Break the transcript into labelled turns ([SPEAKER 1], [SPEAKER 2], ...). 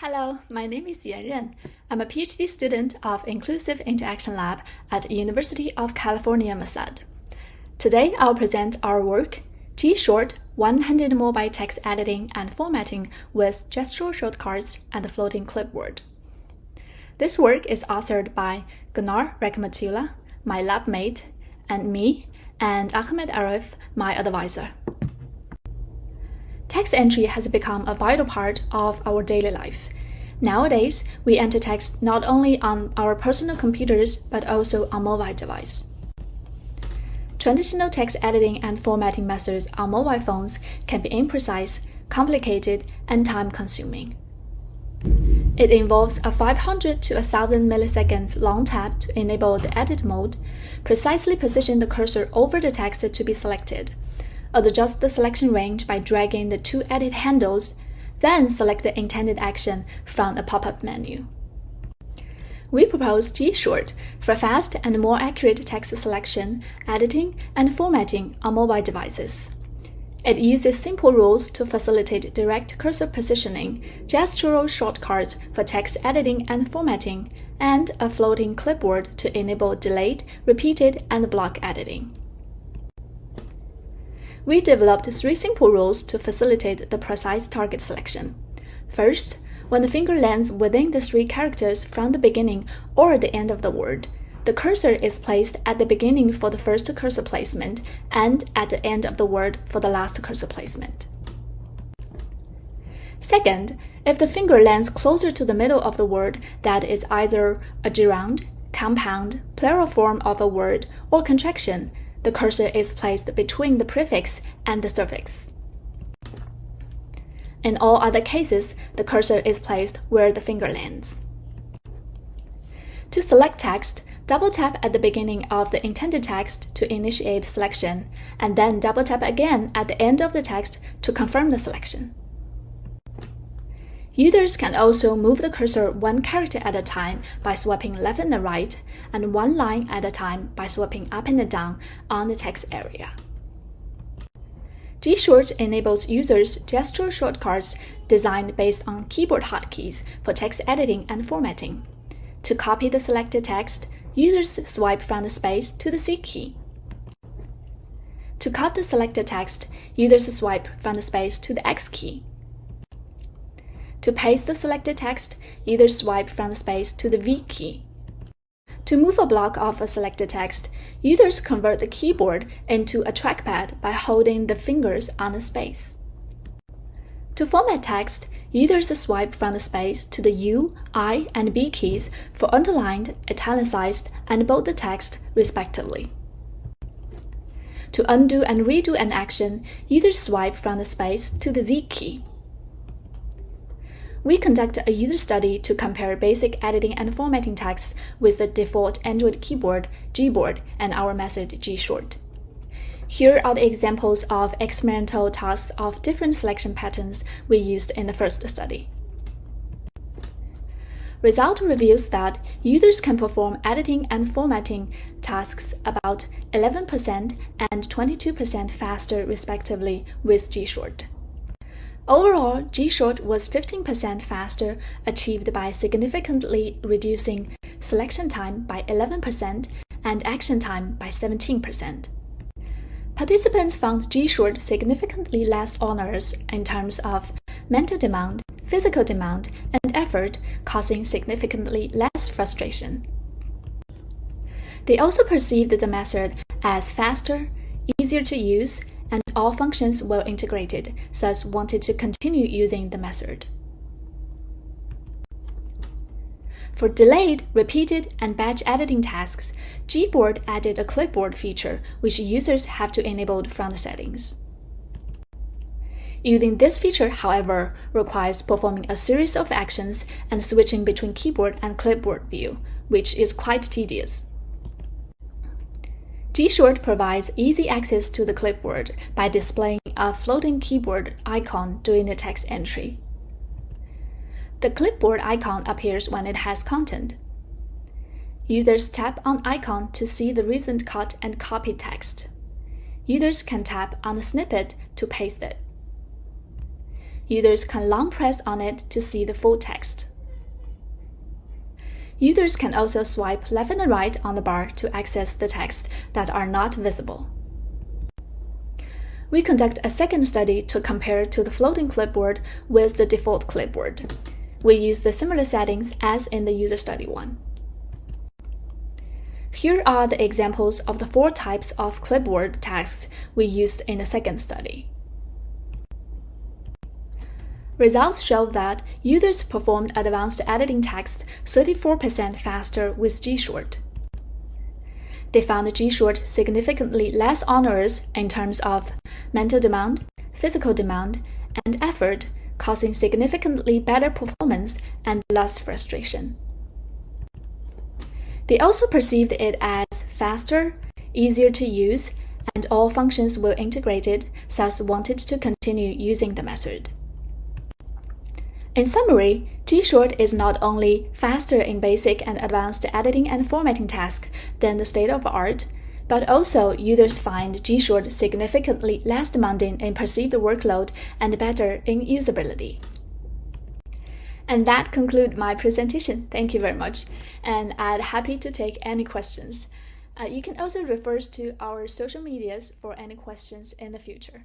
[SPEAKER 1] Hello, my name is Yuan. I'm a PhD student of Inclusive Interaction Lab at University of California, Massachusetts. Today, I'll present our work, GeShort 100 Mobile Text Editing and Formatting with Gestural Shortcuts and Floating Clipboard. This work is authored by Gulnar, Rakhmetulla, my lab mate, and me, and Ahmed Arif, my advisor. Text entry has become a vital part of our daily life. Nowadays, we enter text not only on our personal computers, but also on mobile device. Traditional text editing and formatting methods on mobile phones can be imprecise, complicated, and time-consuming. It involves a 500 to 1,000 milliseconds long tap to enable the edit mode, precisely position the cursor over the text to be selected, adjust the selection range by dragging the two edit handles, then select the intended action from a pop-up menu. We propose GeShort for fast and more accurate text selection, editing, and formatting on mobile devices. It uses simple rules to facilitate direct cursor positioning, gestural shortcuts for text editing and formatting, and a floating clipboard to enable delayed, repeated, and block editing. We developed 3 simple rules to facilitate the precise target selection. First, when the finger lands within the 3 characters from the beginning or the end of the word, the cursor is placed at the beginning for the first cursor placement and at the end of the word for the last cursor placement. Second, if the finger lands closer to the middle of the word that is either a gerund, compound, plural form of a word, or contraction, the cursor is placed between the prefix and the suffix. In all other cases, the cursor is placed where the finger lands. To select text, double-tap at the beginning of the intended text to initiate selection, and then double-tap again at the end of the text to confirm the selection. Users can also move the cursor 1 character at a time by swiping left and right, and 1 line at a time by swiping up and down on the text area. GeShort enables users gestural shortcuts designed based on keyboard hotkeys for text editing and formatting. To copy the selected text, users swipe from the space to the C key. To cut the selected text, users swipe from the space to the X key. To paste the selected text, users swipe from the space to the V key. To move a block of a selected text, users convert the keyboard into a trackpad by holding the fingers on the space. To format text, users swipe from the space to the U, I, and B keys for underlined, italicized, and bold text, respectively. To undo and redo an action, users swipe from the space to the Z key. We conduct a user study to compare basic editing and formatting text with the default Android keyboard, Gboard, and our method GeShort. Here are the examples of experimental tasks of different selection patterns we used in the first study. Result reveals that users can perform editing and formatting tasks about 11% and 22% faster respectively with GeShort. Overall, GeShort was 15% faster, achieved by significantly reducing selection time by 11% and action time by 17%. Participants found GeShort significantly less onerous in terms of mental demand, physical demand, and effort, causing significantly less frustration. They also perceived the method as faster, easier to use, and all functions well integrated, thus wanted to continue using the method. For delayed, repeated, and batch editing tasks, Gboard added a clipboard feature which users have to enable from the settings. Using this feature, however, requires performing a series of actions and switching between keyboard and clipboard view, which is quite tedious. GeShort provides easy access to the clipboard by displaying a floating keyboard icon during the text entry. The clipboard icon appears when it has content. Users tap on icon to see the recent cut and copied text. Users can tap on the snippet to paste it. users can long press on it to see the full text. Users can also swipe left and right on the bar to access the text that are not visible. We conduct a second study to compare to the floating clipboard with the default clipboard. We use the similar settings as in the user study 1. Here are the examples of the 4 types of clipboard tasks we used in the second study. Results show that users performed advanced editing text 34% faster with GeShort. They found GeShort significantly less onerous in terms of mental demand, physical demand, and effort, causing significantly better performance and less frustration. They also perceived it as faster, easier to use, and all functions were integrated, thus wanted to continue using the method. In summary, GeShort is not only faster in basic and advanced editing and formatting tasks than the state of art, but also users find GeShort significantly less demanding in perceived workload and better in usability. And that concludes my presentation. Thank you very much, and I'm happy to take any questions. You can also refer to our social medias for any questions in the future.